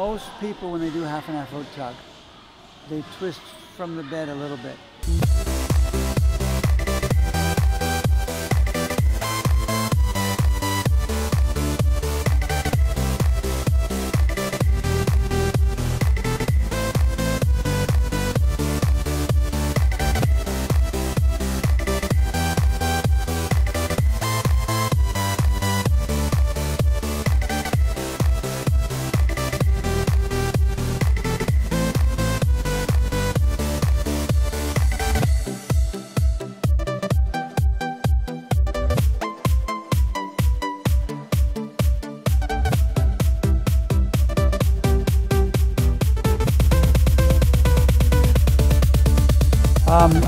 Most people, when they do half and half float tug, they twist from the bed a little bit.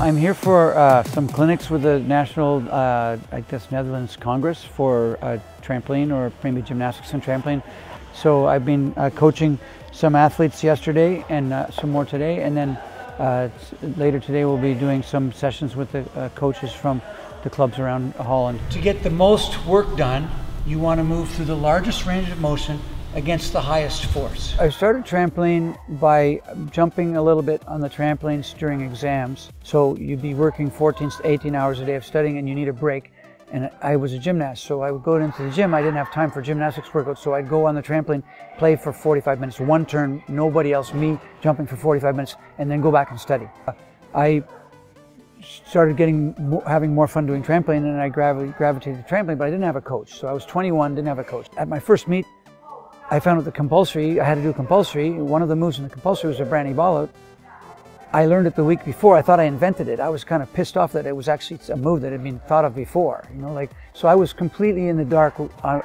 I'm here for some clinics with the National, Netherlands Congress for trampoline, or maybe gymnastics and trampoline. So I've been coaching some athletes yesterday and some more today, and then later today we'll be doing some sessions with the coaches from the clubs around Holland. To get the most work done, you want to move through the largest range of motion against the highest force. I started trampoline by jumping a little bit on the trampolines during exams. So you'd be working 14 to 18 hours a day of studying and you need a break. And I was a gymnast, so I would go into the gym. I didn't have time for gymnastics workouts, so I'd go on the trampoline, play for 45 minutes, one turn, nobody else, me jumping for 45 minutes, and then go back and study. I started having more fun doing trampoline, and I gravitated to trampoline, but I didn't have a coach. So I was 21, didn't have a coach. At my first meet, I found out the compulsory, I had to do compulsory. One of the moves in the compulsory was a Brandy ball out. I learned it the week before. I thought I invented it. I was kind of pissed off that it was actually a move that had been thought of before. So I was completely in the dark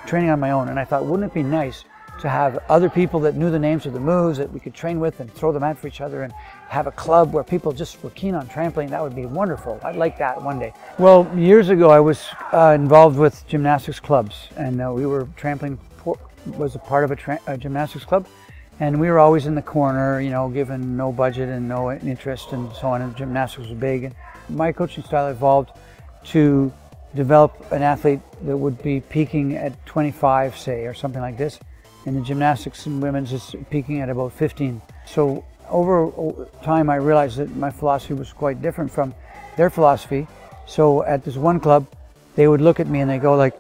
training on my own, and I thought, wouldn't it be nice to have other people that knew the names of the moves that we could train with and throw them out for each other, and have a club where people just were keen on trampoline? That would be wonderful. I'd like that one day. Well, years ago I was involved with gymnastics clubs, and we were trampoline was a part of a gymnastics club, and we were always in the corner, given no budget and no interest and so on, and gymnastics was big. And my coaching style evolved to develop an athlete that would be peaking at 25, say, or something like this, and the gymnastics and women's is peaking at about 15. So over time I realized that my philosophy was quite different from their philosophy. So at this one club, they would look at me and they go like,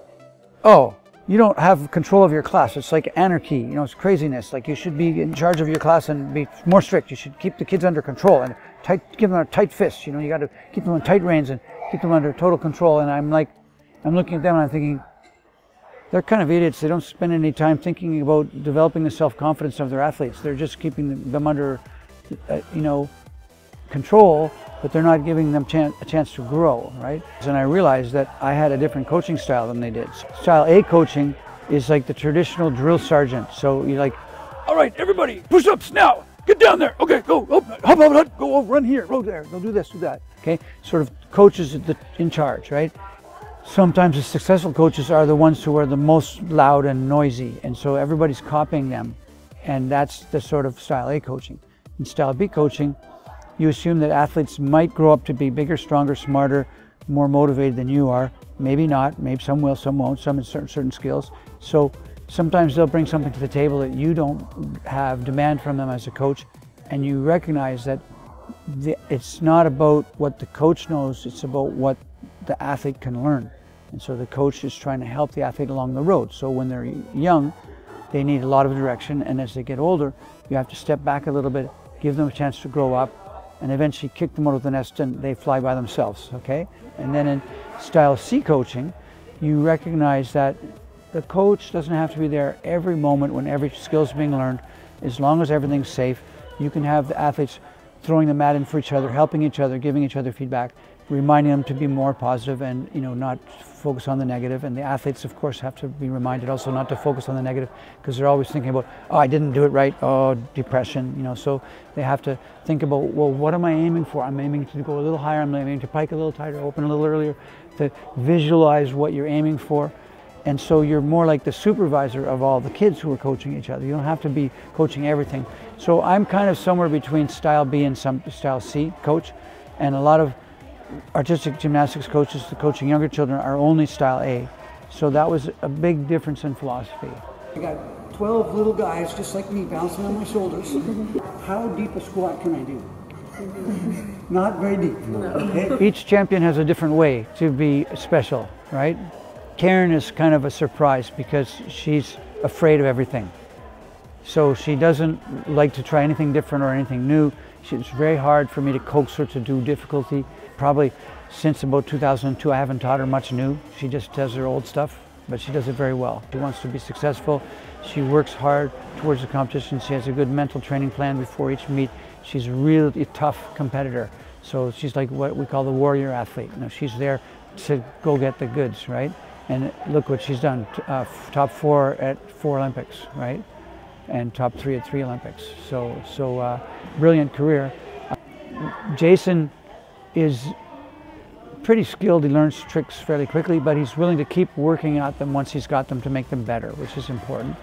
"Oh, you don't have control of your class. It's like anarchy, it's craziness. Like, you should be in charge of your class and be more strict. You should keep the kids under control and give them a tight fist. You got to keep them on tight reins and keep them under total control." And I'm looking at them and I'm thinking, they're kind of idiots. They don't spend any time thinking about developing the self-confidence of their athletes. They're just keeping them under, control, but they're not giving them a chance to grow, right? And I realized that I had a different coaching style than they did. Style A coaching is like the traditional drill sergeant. So you're like, "All right, everybody, push-ups now. Get down there. Okay, go up, hop, go run here, roll there. They'll do this, do that." Okay, sort of coaches in charge, right? Sometimes the successful coaches are the ones who are the most loud and noisy, and so everybody's copying them, and that's the sort of style A coaching. In style B coaching, you assume that athletes might grow up to be bigger, stronger, smarter, more motivated than you are. Maybe not, maybe some will, some won't, some in certain skills. So sometimes they'll bring something to the table that you don't have demand from them as a coach, and you recognize that it's not about what the coach knows, it's about what the athlete can learn. And so the coach is trying to help the athlete along the road. So when they're young, they need a lot of direction, and as they get older, you have to step back a little bit, give them a chance to grow up, and eventually kick them out of the nest and they fly by themselves, okay? And then in style C coaching, you recognize that the coach doesn't have to be there every moment when every skill is being learned. As long as everything's safe, you can have the athletes throwing the mat in for each other, helping each other, giving each other feedback, reminding them to be more positive and not focus on the negative. And the athletes, of course, have to be reminded also not to focus on the negative, because they're always thinking about, "Oh, I didn't do it right, oh, depression," so they have to think about, well, what am I aiming for? I'm aiming to go a little higher, I'm aiming to pike a little tighter, open a little earlier, to visualize what you're aiming for. And so you're more like the supervisor of all the kids who are coaching each other. You don't have to be coaching everything. So I'm kind of somewhere between style B and some style C coach, and a lot of artistic gymnastics coaches, the coaching younger children, are only style A. So that was a big difference in philosophy. I got 12 little guys just like me bouncing on my shoulders. How deep a squat can I do? Not very deep. Okay? Each champion has a different way to be special, right? Karen is kind of a surprise because she's afraid of everything. So she doesn't like to try anything different or anything new. It's very hard for me to coax her to do difficulty. Probably since about 2002, I haven't taught her much new. She just does her old stuff, but she does it very well. She wants to be successful. She works hard towards the competition. She has a good mental training plan before each meet. She's a really tough competitor. So she's like what we call the warrior athlete. You know, she's there to go get the goods, right? And look what she's done. Top 4 at 4 Olympics, right? And top 3 at 3 Olympics. So brilliant career. Jason is pretty skilled. He learns tricks fairly quickly, but he's willing to keep working at them once he's got them to make them better, which is important.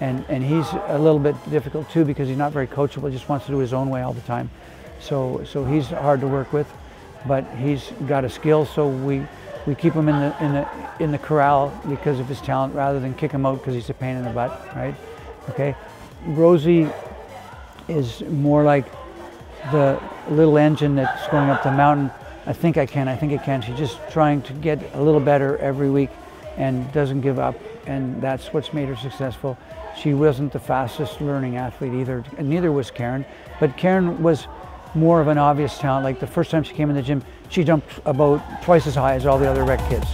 And he's a little bit difficult too because he's not very coachable. He just wants to do it his own way all the time. So he's hard to work with, but he's got a skill. So we keep him in the corral because of his talent rather than kick him out because he's a pain in the butt, right? Okay. Rosie is more like the little engine that's going up the mountain. I think it can. She's just trying to get a little better every week and doesn't give up, and that's what's made her successful. She wasn't the fastest learning athlete either, and neither was Karen, but Karen was more of an obvious talent. Like the first time she came in the gym, she jumped about twice as high as all the other rec kids.